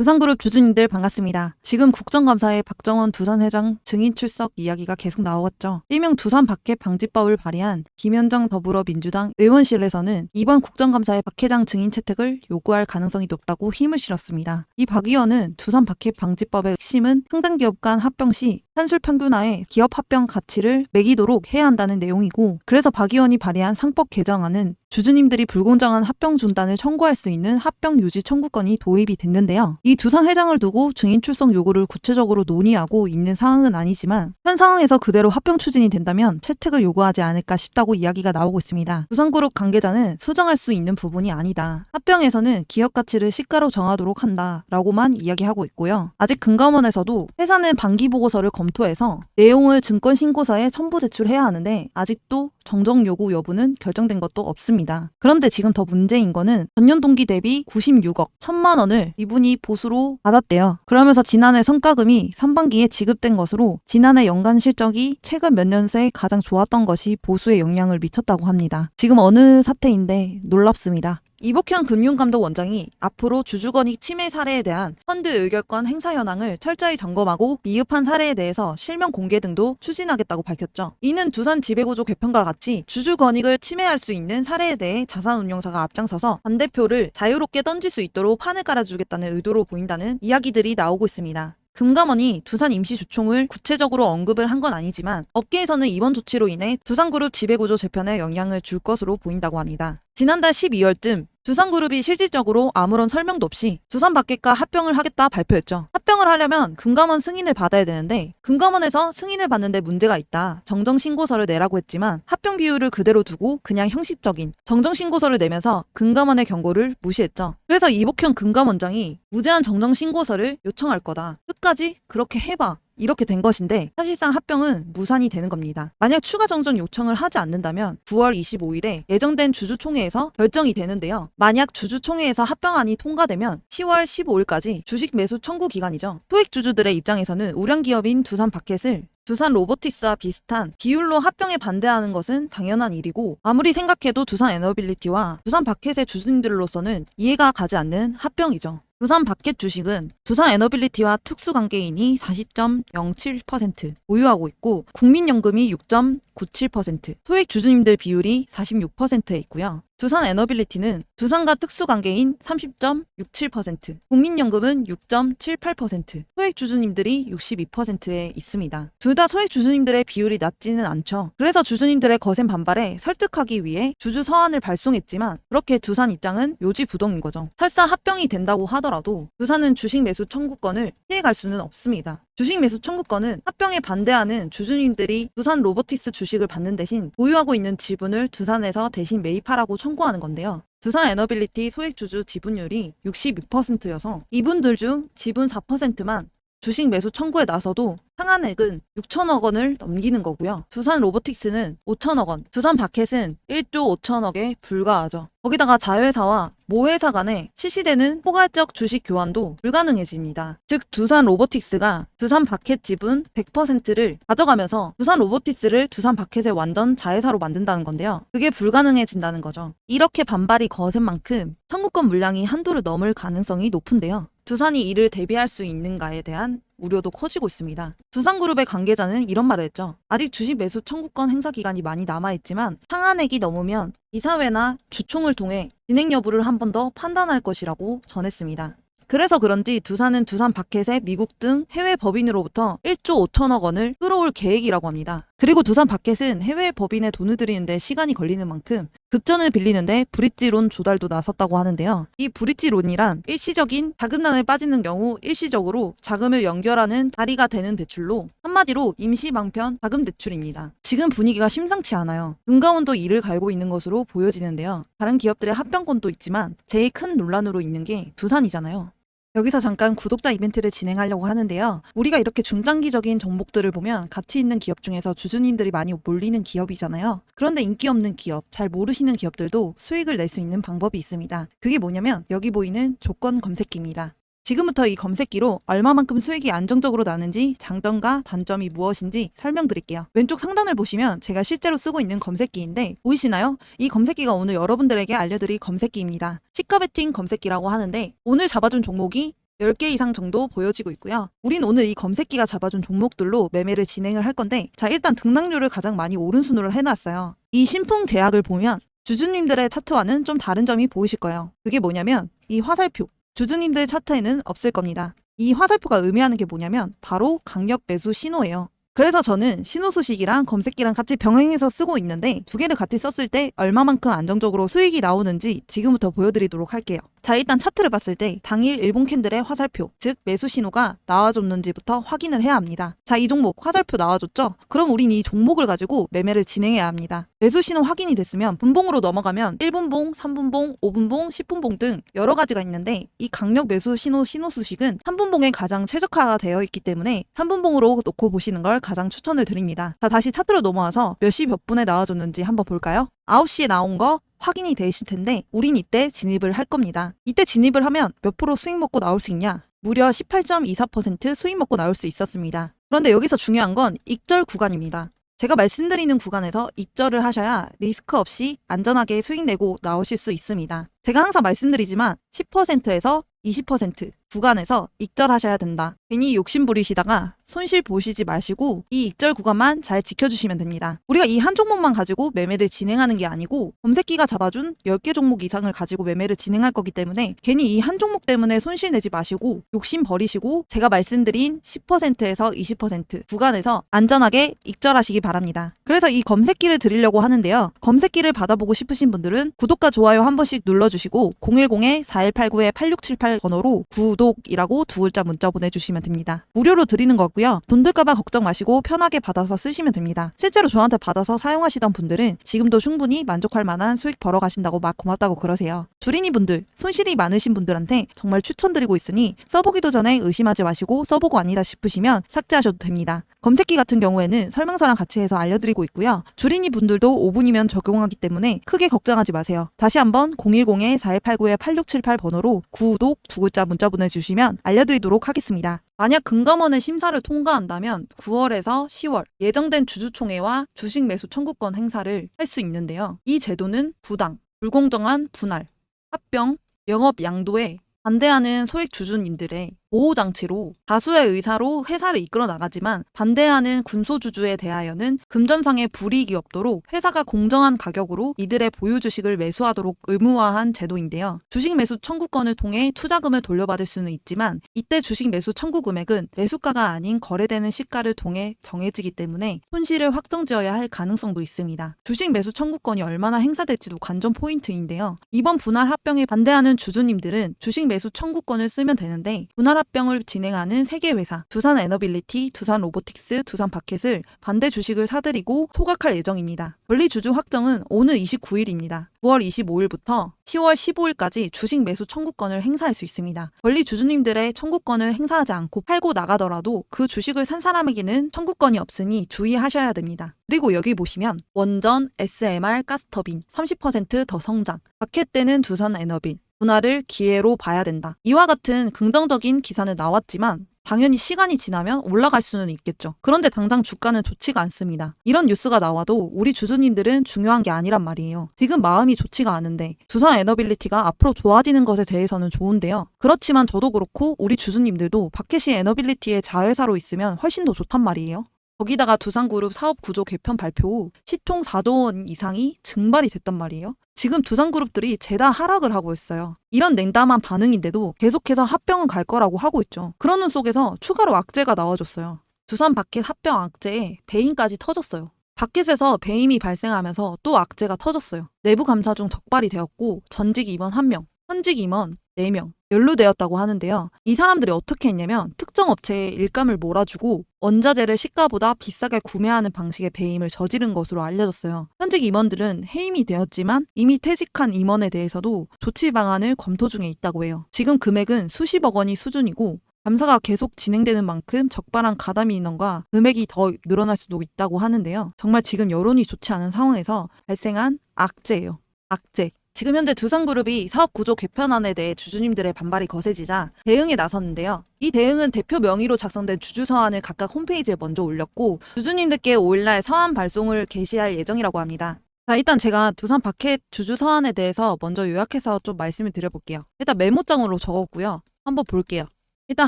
두산그룹 주주님들 반갑습니다. 지금 국정감사에 박정원 두산회장 증인 출석 이야기가 계속 나왔죠. 일명 두산 박해 방지법을 발의한 김현정 더불어민주당 의원실에서는 이번 국정감사에 박 회장 증인 채택을 요구할 가능성이 높다고 힘을 실었습니다. 이 박 의원은 두산 박해 방지법의 핵심은 상당 기업 간 합병 시 산술 평균화에 기업 합병 가치를 매기도록 해야 한다는 내용이고, 그래서 박 의원이 발의한 상법 개정안은 주주님들이 불공정한 합병 중단을 청구할 수 있는 합병 유지 청구권이 도입이 됐는데요. 이 두산 회장을 두고 증인 출석 요구를 구체적으로 논의하고 있는 상황은 아니지만 현 상황에서 그대로 합병 추진이 된다면 채택을 요구하지 않을까 싶다고 이야기가 나오고 있습니다. 두산그룹 관계자는 수정할 수 있는 부분이 아니다. 합병에서는 기업 가치를 시가로 정하도록 한다라고만 이야기하고 있고요. 아직 금감원에서도 회사는 반기 보고서를 검토해서 내용을 증권신고서에 첨부 제출해야 하는데 아직도 정정 요구 여부는 결정된 것도 없습니다. 그런데 지금 더 문제인 거는 전년 동기 대비 96억 1천만 원을 이분이 보수로 받았대요. 그러면서 지난해 성과금이 상반기에 지급된 것으로 지난해 연간 실적이 최근 몇 년 새 가장 좋았던 것이 보수에 영향을 미쳤다고 합니다. 지금 어느 사태인데 놀랍습니다. 이복현 금융감독원장이 앞으로 주주권익 침해 사례에 대한 펀드 의결권 행사 현황을 철저히 점검하고 미흡한 사례에 대해서 실명 공개 등도 추진하겠다고 밝혔죠. 이는 두산 지배구조 개편과 같이 주주권익을 침해할 수 있는 사례에 대해 자산운용사가 앞장서서 반대표를 자유롭게 던질 수 있도록 판을 깔아주겠다는 의도로 보인다는 이야기들이 나오고 있습니다. 금감원이 두산 임시주총을 구체적으로 언급을 한 건 아니지만 업계에서는 이번 조치로 인해 두산그룹 지배구조 재편에 영향을 줄 것으로 보인다고 합니다. 지난달 12월쯤 두산그룹이 실질적으로 아무런 설명도 없이 두산 박해과 합병을 하겠다 발표했죠. 합병을 하려면 금감원 승인을 받아야 되는데 금감원에서 승인을 받는데 문제가 있다, 정정신고서를 내라고 했지만 합병 비율을 그대로 두고 그냥 형식적인 정정신고서를 내면서 금감원의 경고를 무시했죠. 그래서 이복현 금감원장이 무제한 정정신고서를 요청할 거다, 끝까지 그렇게 해봐, 이렇게 된 것인데 사실상 합병은 무산이 되는 겁니다. 만약 추가 정정 요청을 하지 않는다면 9월 25일에 예정된 주주총회에서 결정이 되는데요. 만약 주주총회에서 합병안이 통과되면 10월 15일까지 주식 매수 청구 기간이죠. 소액 주주들의 입장에서는 우량 기업인 두산 바켓을 두산 로보틱스와 비슷한 비율로 합병에 반대하는 것은 당연한 일이고, 아무리 생각해도 두산 에너빌리티와 두산 바켓의 주주님들로서는 이해가 가지 않는 합병이죠. 두산 바켓 주식은 두산 에너빌리티와 특수관계인이 40.07% 보유하고 있고 국민연금이 6.97%, 소액 주주님들 비율이 46%에 있고요. 두산 에너빌리티는 두산과 특수관계인 30.67%, 국민연금은 6.78%, 소액 주주님들이 62%에 있습니다. 둘 다 소액 주주님들의 비율이 낮지는 않죠. 그래서 주주님들의 거센 반발에 설득하기 위해 주주 서한을 발송했지만 그렇게 두산 입장은 요지부동인 거죠. 설사 합병이 된다고 하더라도 두산은 주식 매수 청구권을 피해갈 수는 없습니다. 주식 매수 청구권은 합병에 반대하는 주주님들이 두산 로보틱스 주식을 받는 대신 보유하고 있는 지분을 두산에서 대신 매입하라고 청구하는 건데요. 두산 에너빌리티 소액주주 지분율이 62%여서 이분들 중 지분 4%만 주식 매수 청구에 나서도 상한액은 6천억 원을 넘기는 거고요. 두산 로보틱스는 5천억 원, 두산 바켓은 1조 5천억에 불과하죠. 거기다가 자회사와 모회사 간에 실시되는 포괄적 주식 교환도 불가능해집니다. 즉 두산 로보틱스가 두산 바켓 지분 100%를 가져가면서 두산 로보틱스를 두산 바켓의 완전 자회사로 만든다는 건데요. 그게 불가능해진다는 거죠. 이렇게 반발이 거센 만큼 청구권 물량이 한도를 넘을 가능성이 높은데요. 두산이 이를 대비할 수 있는가에 대한 우려도 커지고 있습니다. 두산그룹의 관계자는 이런 말을 했죠. 아직 주식 매수 청구권 행사 기간이 많이 남아있지만 상한액이 넘으면 이사회나 주총을 통해 진행 여부를 한 번 더 판단할 것이라고 전했습니다. 그래서 그런지 두산은 두산 바켓의 미국 등 해외 법인으로부터 1조 5천억 원을 끌어올 계획이라고 합니다. 그리고 두산 바켓은 해외 법인에 돈을 들이는데 시간이 걸리는 만큼 급전을 빌리는데 브릿지론 조달도 나섰다고 하는데요. 이 브릿지론이란 일시적인 자금난에 빠지는 경우 일시적으로 자금을 연결하는 다리가 되는 대출로 한마디로 임시방편 자금 대출입니다. 지금 분위기가 심상치 않아요. 금감원도 이를 갈고 있는 것으로 보여지는데요. 다른 기업들의 합병권도 있지만 제일 큰 논란으로 있는 게 두산이잖아요. 여기서 잠깐 구독자 이벤트를 진행하려고 하는데요. 우리가 이렇게 중장기적인 종목들을 보면 가치 있는 기업 중에서 주주님들이 많이 몰리는 기업이잖아요. 그런데 인기 없는 기업, 잘 모르시는 기업들도 수익을 낼 수 있는 방법이 있습니다. 그게 뭐냐면 여기 보이는 조건 검색기입니다. 지금부터 이 검색기로 얼마만큼 수익이 안정적으로 나는지, 장점과 단점이 무엇인지 설명드릴게요. 왼쪽 상단을 보시면 제가 실제로 쓰고 있는 검색기인데 보이시나요? 이 검색기가 오늘 여러분들에게 알려드릴 검색기입니다. 시가베팅 검색기라고 하는데 오늘 잡아준 종목이 10개 이상 정도 보여지고 있고요. 우린 오늘 이 검색기가 잡아준 종목들로 매매를 진행을 할 건데, 자, 일단 등락률을 가장 많이 오른 순으로 해놨어요. 이 신풍 제약을 보면 주주님들의 차트와는 좀 다른 점이 보이실 거예요. 그게 뭐냐면 이 화살표, 주주님들 차트에는 없을 겁니다. 이 화살표가 의미하는 게 뭐냐면 바로 강력 매수 신호예요. 그래서 저는 신호수식이랑 검색기랑 같이 병행해서 쓰고 있는데, 두 개를 같이 썼을 때 얼마만큼 안정적으로 수익이 나오는지 지금부터 보여드리도록 할게요. 자, 일단 차트를 봤을 때 당일 일본 캔들의 화살표, 즉 매수 신호가 나와줬는지부터 확인을 해야 합니다. 자, 이 종목 화살표 나와줬죠? 그럼 우린 이 종목을 가지고 매매를 진행해야 합니다. 매수 신호 확인이 됐으면 분봉으로 넘어가면 1분봉, 3분봉, 5분봉, 10분봉 등 여러 가지가 있는데, 이 강력 매수 신호 신호수식은 3분봉에 가장 최적화가 되어 있기 때문에 3분봉으로 놓고 보시는 걸 가장 추천을 드립니다. 자, 다시 차트로 넘어와서 몇 시 몇 분에 나와줬는지 한번 볼까요? 9시에 나온 거 확인이 되실 텐데, 우린 이때 진입을 할 겁니다. 이때 진입을 하면 몇 프로 수익 먹고 나올 수 있냐? 무려 18.24% 수익 먹고 나올 수 있었습니다. 그런데 여기서 중요한 건 익절 구간입니다. 제가 말씀드리는 구간에서 익절을 하셔야 리스크 없이 안전하게 수익 내고 나오실 수 있습니다. 제가 항상 말씀드리지만 10%에서 20% 구간에서 익절하셔야 된다. 괜히 욕심 부리시다가 손실 보시지 마시고 이 익절 구간만 잘 지켜주시면 됩니다. 우리가 이 한 종목만 가지고 매매를 진행하는 게 아니고 검색기가 잡아준 10개 종목 이상을 가지고 매매를 진행할 거기 때문에 괜히 이 한 종목 때문에 손실 내지 마시고 욕심 버리시고 제가 말씀드린 10%에서 20% 구간에서 안전하게 익절하시기 바랍니다. 그래서 이 검색기를 드리려고 하는데요. 검색기를 받아보고 싶으신 분들은 구독과 좋아요 한 번씩 눌러주시고 010-4189-8678 번호로 구독이라고 두 글자 문자 보내주시면 됩니다. 무료로 드리는 거고요. 돈 들까봐 걱정 마시고 편하게 받아서 쓰시면 됩니다. 실제로 저한테 받아서 사용하시던 분들은 지금도 충분히 만족할 만한 수익 벌어가신다고 막 고맙다고 그러세요. 주린이 분들, 손실이 많으신 분들한테 정말 추천드리고 있으니 써보기도 전에 의심하지 마시고 써보고 아니다 싶으시면 삭제하셔도 됩니다. 검색기 같은 경우에는 설명서랑 같이 해서 알려드리고 있고요. 주린이 분들도 5분이면 적용하기 때문에 크게 걱정하지 마세요. 다시 한번 010-4189-8678 번호로 구독 두 글자 문자 보내주시면 알려드리도록 하겠습니다. 만약 금감원의 심사를 통과한다면 9월에서 10월 예정된 주주총회와 주식 매수 청구권 행사를 할 수 있는데요. 이 제도는 부당, 불공정한 분할, 합병, 영업 양도에 반대하는 소액 주주님들의 보호장치로 다수의 의사로 회사를 이끌어 나가지만 반대하는 군소주주에 대하여는 금전상의 불이익이 없도록 회사가 공정한 가격으로 이들의 보유 주식을 매수하도록 의무화한 제도인데요. 주식 매수 청구권을 통해 투자금을 돌려받을 수는 있지만 이때 주식 매수 청구 금액은 매수가가 아닌 거래되는 시가를 통해 정해지기 때문에 손실을 확정지어야 할 가능성도 있습니다. 주식 매수 청구권이 얼마나 행사될지도 관전 포인트인데요. 이번 분할 합병에 반대하는 주주님들은 주식 매수 청구권을 쓰면 되는데 분할 합병을 진행하는 3개 회사 두산 에너빌리티, 두산 로보틱스, 두산 바켓을 반대 주식을 사들이고 소각할 예정입니다. 권리 주주 확정은 오늘 29일입니다. 9월 25일부터 10월 15일까지 주식 매수 청구권을 행사할 수 있습니다. 권리 주주님들의 청구권을 행사하지 않고 팔고 나가더라도 그 주식을 산 사람에게는 청구권이 없으니 주의하셔야 됩니다. 그리고 여기 보시면 원전, SMR, 가스터빈 30% 더 성장, 바켓 때는 두산 에너빌 분할을 기회로 봐야 된다. 이와 같은 긍정적인 기사는 나왔지만 당연히 시간이 지나면 올라갈 수는 있겠죠. 그런데 당장 주가는 좋지가 않습니다. 이런 뉴스가 나와도 우리 주주님들은 중요한 게 아니란 말이에요. 지금 마음이 좋지가 않은데 두산 에너빌리티가 앞으로 좋아지는 것에 대해서는 좋은데요. 그렇지만 저도 그렇고 우리 주주님들도 바켓이 에너빌리티의 자회사로 있으면 훨씬 더 좋단 말이에요. 거기다가 두산그룹 사업 구조 개편 발표 후 시총 4조 원 이상이 증발이 됐단 말이에요. 지금 두산그룹들이 죄다 하락을 하고 있어요. 이런 냉담한 반응인데도 계속해서 합병은 갈 거라고 하고 있죠. 그러는 속에서 추가로 악재가 나와줬어요. 두산 바켓 합병 악재에 배임까지 터졌어요. 바켓에서 배임이 발생하면서 또 악재가 터졌어요. 내부 감사 중 적발이 되었고 전직 임원 1명, 현직 임원 4명 연루되었다고 하는데요. 이 사람들이 어떻게 했냐면 특정 업체에 일감을 몰아주고 원자재를 시가보다 비싸게 구매하는 방식의 배임을 저지른 것으로 알려졌어요. 현직 임원들은 해임이 되었지만 이미 퇴직한 임원에 대해서도 조치 방안을 검토 중에 있다고 해요. 지금 금액은 수십억 원이 수준이고 감사가 계속 진행되는 만큼 적발한 가담 인원과 금액이 더 늘어날 수도 있다고 하는데요. 정말 지금 여론이 좋지 않은 상황에서 발생한 악재예요. 악재. 지금 현재 두산그룹이 사업구조 개편안에 대해 주주님들의 반발이 거세지자 대응에 나섰는데요. 이 대응은 대표 명의로 작성된 주주서한을 각각 홈페이지에 먼저 올렸고 주주님들께 5일날 서한 발송을 게시할 예정이라고 합니다. 자, 일단 제가 두산 바켓 주주서한에 대해서 먼저 요약해서 좀 말씀을 드려볼게요. 일단 메모장으로 적었고요. 한번 볼게요. 일단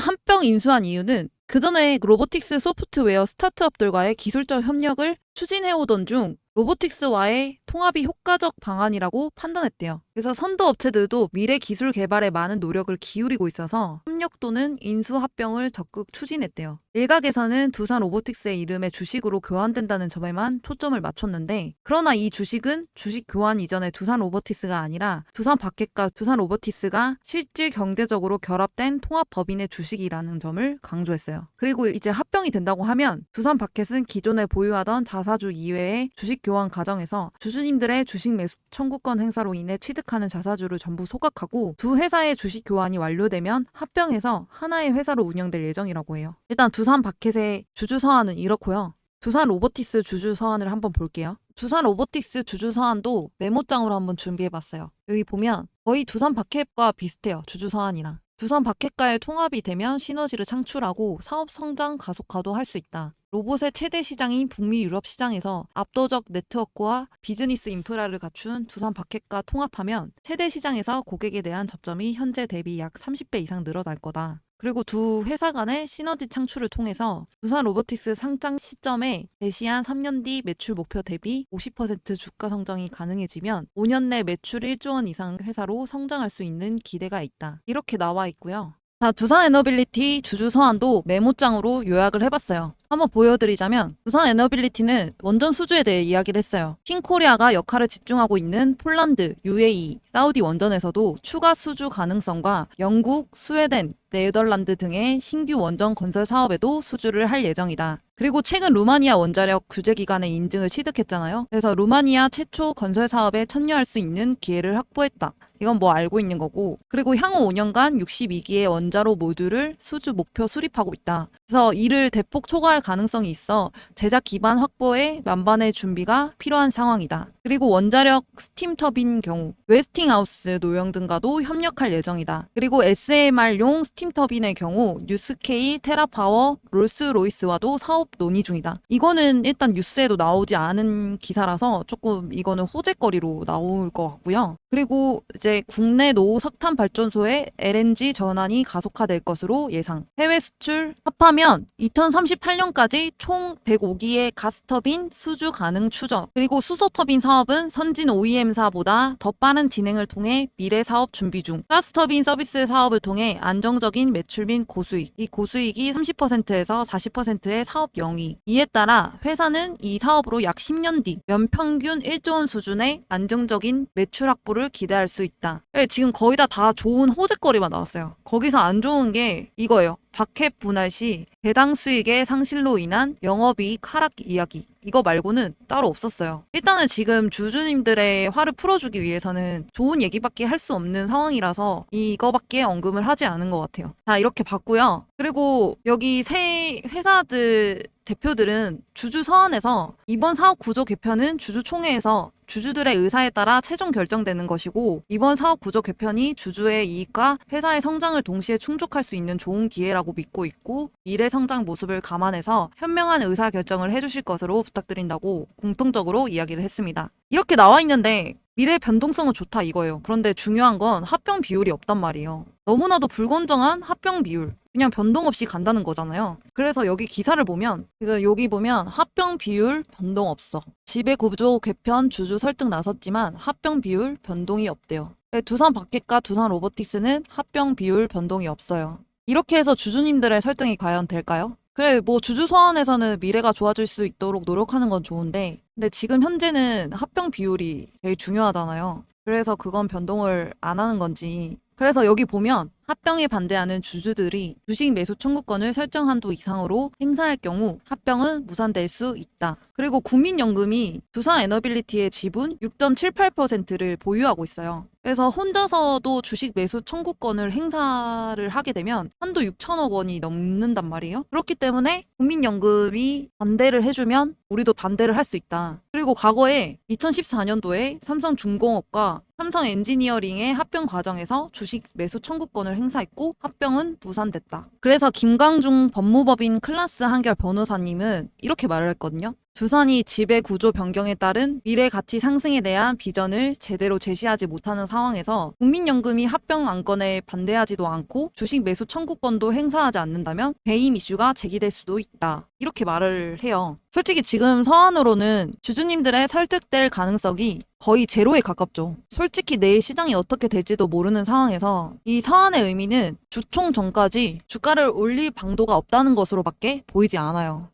합병 인수한 이유는 그 전에 로보틱스 소프트웨어 스타트업들과의 기술적 협력을 추진해오던 중 로보틱스와의 통합이 효과적 방안이라고 판단했대요. 그래서 선도 업체들도 미래 기술 개발에 많은 노력을 기울이고 있어서 협력 또는 인수 합병을 적극 추진했대요. 일각에서는 두산 로보틱스의 이름에 주식으로 교환된다는 점에만 초점을 맞췄는데, 그러나 이 주식은 주식 교환 이전의 두산 로보틱스가 아니라 두산 바켓과 두산 로보틱스가 실질 경제적으로 결합된 통합 법인의 주식이라는 점을 강조했어요. 그리고 이제 합병이 된다고 하면 두산 바켓은 기존에 보유하던 자사주 이외의 주식 교환 과정에서 주주님들의 주식 매수 청구권 행사로 인해 취득하는 자사주를 전부 소각하고 두 회사의 주식 교환이 완료되면 합병해서 하나의 회사로 운영될 예정이라고 해요. 일단 두산 바켓의 주주 서한은 이렇고요. 두산 로보틱스 주주 서한을 한번 볼게요. 두산 로보틱스 주주 서한도 메모장으로 한번 준비해봤어요. 여기 보면 거의 두산 바켓과 비슷해요. 주주 서한이랑. 두산 바켓과의 통합이 되면 시너지를 창출하고 사업 성장 가속화도 할 수 있다. 로봇의 최대 시장인 북미 유럽 시장에서 압도적 네트워크와 비즈니스 인프라를 갖춘 두산 바켓과 통합하면 최대 시장에서 고객에 대한 접점이 현재 대비 약 30배 이상 늘어날 거다. 그리고 두 회사 간의 시너지 창출을 통해서 두산 로보틱스 상장 시점에 제시한 3년 뒤 매출 목표 대비 50% 주가 성장이 가능해지면 5년 내 매출 1조 원 이상 회사로 성장할 수 있는 기대가 있다. 이렇게 나와 있고요. 자, 두산 에너빌리티 주주 서한도 메모장으로 요약을 해봤어요. 한번 보여드리자면 두산 에너빌리티는 원전 수주에 대해 이야기를 했어요. 킹코리아가 역할을 집중하고 있는 폴란드, UAE, 사우디 원전에서도 추가 수주 가능성과 영국, 스웨덴, 네덜란드 등의 신규 원전 건설 사업에도 수주를 할 예정이다. 그리고 최근 루마니아 원자력 규제기관의 인증을 취득했잖아요. 그래서 루마니아 최초 건설 사업에 참여할 수 있는 기회를 확보했다. 이건 뭐 알고 있는 거고, 그리고 향후 5년간 62기의 원자로 모듈을 수주 목표 수립하고 있다. 그래서 이를 대폭 초과할 가능성이 있어 제작 기반 확보에 만반의 준비가 필요한 상황이다. 그리고 원자력 스팀 터빈 경우 웨스팅하우스 노영 등과도 협력할 예정이다. 그리고 SMR용 스팀 터빈의 경우 뉴스케일, 테라파워, 롤스로이스와도 사업 논의 중이다. 이거는 일단 뉴스에도 나오지 않은 기사라서 조금 이거는 호재거리로 나올 것 같고요. 그리고 이제 국내 노후 석탄 발전소의 LNG 전환이 가속화될 것으로 예상. 해외 수출 합하면 2038년까지 총 105기의 가스터빈 수주 가능 추정. 그리고 수소터빈 사업은 선진 OEM사보다 더 빠른 진행을 통해 미래 사업 준비 중. 가스터빈 서비스 사업을 통해 안정적인 매출 및 고수익. 이 고수익이 30%에서 40%의 사업 영위. 이에 따라 회사는 이 사업으로 약 10년 뒤 연평균 1조 원 수준의 안정적인 매출 확보를 기대할 수 있다. 네, 지금 거의 다 좋은 호재거리만 나왔어요. 거기서 안 좋은 게 이거예요. 바켓 분할 시 배당 수익의 상실로 인한 영업이익 하락 이야기. 이거 말고는 따로 없었어요. 일단은 지금 주주님들의 화를 풀어주기 위해서는 좋은 얘기밖에 할 수 없는 상황이라서 이거밖에 언급을 하지 않은 것 같아요. 자, 이렇게 봤고요. 그리고 여기 새 회사들 대표들은 주주 서한에서 이번 사업 구조 개편은 주주총회에서 주주들의 의사에 따라 최종 결정되는 것이고, 이번 사업 구조 개편이 주주의 이익과 회사의 성장을 동시에 충족할 수 있는 좋은 기회라고 믿고 있고, 미래 성장 모습을 감안해서 현명한 의사 결정을 해주실 것으로 부탁드린다고 공통적으로 이야기를 했습니다. 이렇게 나와 있는데 미래 변동성은 좋다 이거예요. 그런데 중요한 건 합병 비율이 없단 말이에요. 너무나도 불건정한 합병 비율. 그냥 변동 없이 간다는 거잖아요. 그래서 여기 기사를 보면, 여기 보면 합병 비율 변동 없어. 지배 구조 개편 주주 설득 나섰지만 합병 비율 변동이 없대요. 두산 바켓과 두산 로보틱스는 합병 비율 변동이 없어요. 이렇게 해서 주주님들의 설득이 과연 될까요? 그래, 뭐 주주 서한에서는 미래가 좋아질 수 있도록 노력하는 건 좋은데, 근데 지금 현재는 합병 비율이 제일 중요하잖아요. 그래서 그건 변동을 안 하는 건지. 그래서 여기 보면 합병에 반대하는 주주들이 주식 매수 청구권을 설정 한도 이상으로 행사할 경우 합병은 무산될 수 있다. 그리고 국민연금이 두산 에너빌리티의 지분 6.78%를 보유하고 있어요. 그래서 혼자서도 주식 매수 청구권을 행사를 하게 되면 한도 6천억 원이 넘는단 말이에요. 그렇기 때문에 국민연금이 반대를 해주면 우리도 반대를 할 수 있다. 그리고 과거에 2014년도에 삼성중공업과 삼성 엔지니어링의 합병 과정에서 주식 매수 청구권을 행사했고 합병은 무산됐다. 그래서 김광중 법무법인 클라스 한결 변호사님은 이렇게 말을 했거든요. 두산이 지배 구조 변경에 따른 미래 가치 상승에 대한 비전을 제대로 제시하지 못하는 상황에서 국민연금이 합병 안건에 반대하지도 않고 주식 매수 청구권도 행사하지 않는다면 배임 이슈가 제기될 수도 있다. 이렇게 말을 해요. 솔직히 지금 서한으로는 주주님들의 설득될 가능성이 거의 제로에 가깝죠. 솔직히 내일 시장이 어떻게 될지도 모르는 상황에서 이 서한의 의미는 주총 전까지 주가를 올릴 방도가 없다는 것으로밖에 보이지 않아요.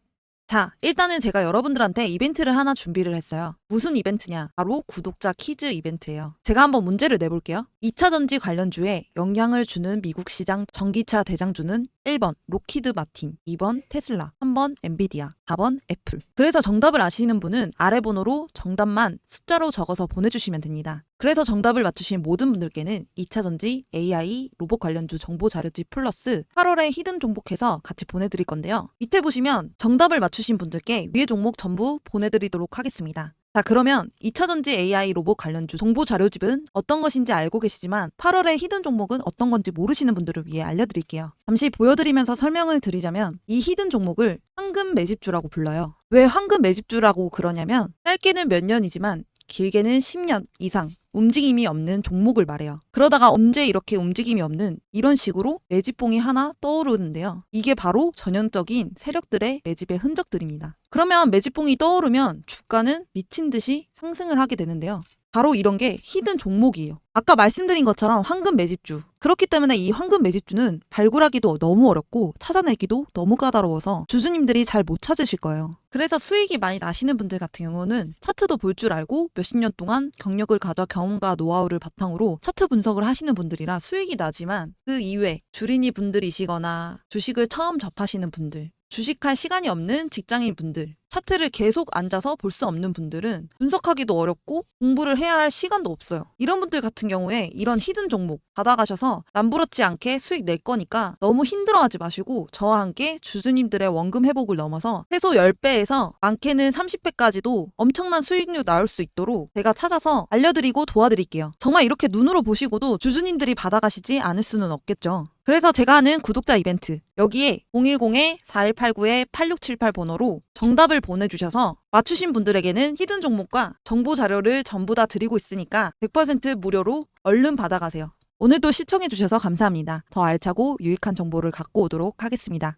자, 일단은 제가 여러분들한테 이벤트를 하나 준비를 했어요. 무슨 이벤트냐? 바로 구독자 퀴즈 이벤트예요. 제가 한번 문제를 내볼게요. 2차 전지 관련주에 영향을 주는 미국 시장 전기차 대장주는 1번 록히드 마틴, 2번 테슬라, 3번 엔비디아, 4번 애플. 그래서 정답을 아시는 분은 아래 번호로 정답만 숫자로 적어서 보내주시면 됩니다. 그래서 정답을 맞추신 모든 분들께는 2차 전지, AI, 로봇 관련주 정보 자료집 플러스 8월에 히든 종목해서 같이 보내드릴 건데요. 밑에 보시면 정답을 맞추신 분들께 위의 종목 전부 보내드리도록 하겠습니다. 자, 그러면 2차 전지 AI 로봇 관련주 정보 자료집은 어떤 것인지 알고 계시지만 8월에 히든 종목은 어떤 건지 모르시는 분들을 위해 알려드릴게요. 잠시 보여드리면서 설명을 드리자면 이 히든 종목을 황금 매집주라고 불러요. 왜 황금 매집주라고 그러냐면 짧게는 몇 년이지만 길게는 10년 이상 움직임이 없는 종목을 말해요. 그러다가 언제 이렇게 움직임이 없는 이런 식으로 매집봉이 하나 떠오르는데요. 이게 바로 전형적인 세력들의 매집의 흔적들입니다. 그러면 매집봉이 떠오르면 주가는 미친 듯이 상승을 하게 되는데요. 바로 이런 게 히든 종목이에요. 아까 말씀드린 것처럼 황금 매집주. 그렇기 때문에 이 황금 매집주는 발굴하기도 너무 어렵고 찾아내기도 너무 까다로워서 주주님들이 잘 못 찾으실 거예요. 그래서 수익이 많이 나시는 분들 같은 경우는 차트도 볼 줄 알고 몇십 년 동안 경력을 가져 경험과 노하우를 바탕으로 차트 분석을 하시는 분들이라 수익이 나지만 그 이외 주린이 분들이시거나 주식을 처음 접하시는 분들, 주식할 시간이 없는 직장인 분들, 차트를 계속 앉아서 볼 수 없는 분들은 분석하기도 어렵고 공부를 해야 할 시간도 없어요. 이런 분들 같은 경우에 이런 히든 종목 받아가셔서 남부럽지 않게 수익 낼 거니까 너무 힘들어하지 마시고 저와 함께 주주님들의 원금 회복을 넘어서 최소 10배에서 많게는 30배까지도 엄청난 수익률 나올 수 있도록 제가 찾아서 알려드리고 도와드릴게요. 정말 이렇게 눈으로 보시고도 주주님들이 받아가시지 않을 수는 없겠죠. 그래서 제가 하는 구독자 이벤트 여기에 010-4189-8678 번호로 정답을 보내주셔서 맞추신 분들에게는 히든 종목과 정보 자료를 전부 다 드리고 있으니까 100% 무료로 얼른 받아가세요. 오늘도 시청해주셔서 감사합니다. 더 알차고 유익한 정보를 갖고 오도록 하겠습니다.